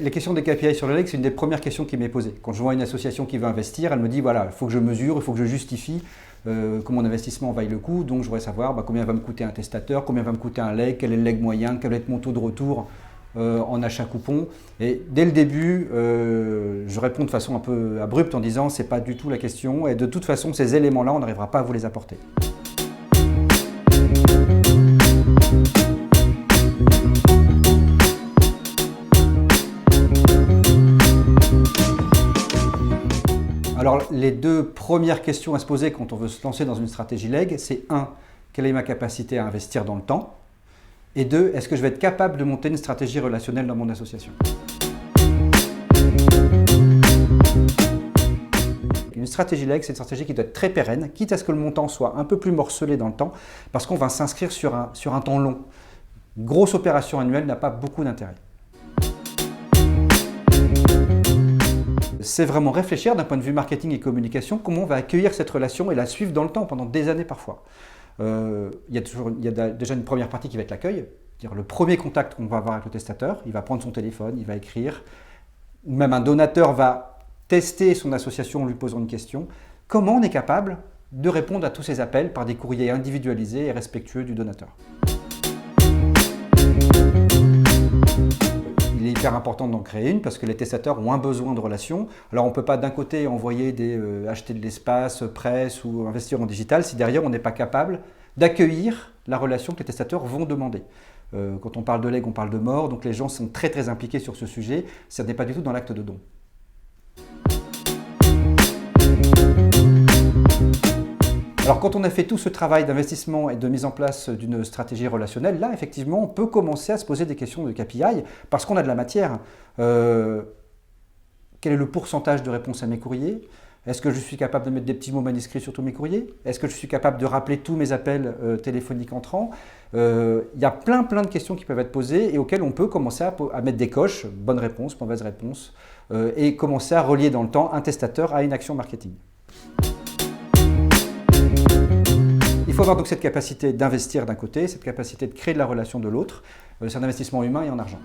Les questions des KPI sur le leg, c'est une des premières questions qui m'est posée. Quand je vois une association qui veut investir, elle me dit voilà, il faut que je mesure, il faut que je justifie que mon investissement vaille le coup. Donc je voudrais savoir combien va me coûter un testateur, combien va me coûter un leg, quel est le leg moyen, quel va être mon taux de retour en achat coupon. Et dès le début, je réponds de façon un peu abrupte en disant c'est pas du tout la question et de toute façon ces éléments-là, on n'arrivera pas à vous les apporter. Alors, les deux premières questions à se poser quand on veut se lancer dans une stratégie leg, c'est 1. Quelle est ma capacité à investir dans le temps? Et 2. Est-ce que je vais être capable de monter une stratégie relationnelle dans mon association? Une stratégie leg, c'est une stratégie qui doit être très pérenne, quitte à ce que le montant soit un peu plus morcelé dans le temps, parce qu'on va s'inscrire sur un temps long. Une grosse opération annuelle n'a pas beaucoup d'intérêt. C'est vraiment réfléchir d'un point de vue marketing et communication, comment on va accueillir cette relation et la suivre dans le temps, pendant des années parfois. Il y a déjà une première partie qui va être l'accueil, c'est-à-dire le premier contact qu'on va avoir avec le testateur, il va prendre son téléphone, il va écrire, ou même un donateur va tester son association en lui posant une question. Comment on est capable de répondre à tous ces appels par des courriers individualisés et respectueux du donateur? Il est hyper important d'en créer une parce que les testateurs ont un besoin de relation. Alors on ne peut pas d'un côté envoyer acheter de l'espace, presse ou investir en digital si derrière on n'est pas capable d'accueillir la relation que les testateurs vont demander. Quand on parle de leg, on parle de mort, donc les gens sont très très impliqués sur ce sujet. Ça n'est pas du tout dans l'acte de don. Alors quand on a fait tout ce travail d'investissement et de mise en place d'une stratégie relationnelle, là effectivement on peut commencer à se poser des questions de KPI parce qu'on a de la matière. Quel est le pourcentage de réponse à mes courriers? Est-ce que je suis capable de mettre des petits mots manuscrits sur tous mes courriers? Est-ce que je suis capable de rappeler tous mes appels téléphoniques entrants? Il y a plein de questions qui peuvent être posées et auxquelles on peut commencer à mettre des coches, bonne réponse, mauvaise réponse, et commencer à relier dans le temps un testateur à une action marketing. Il faut avoir donc cette capacité d'investir d'un côté, cette capacité de créer de la relation de l'autre. C'est un investissement humain et en argent.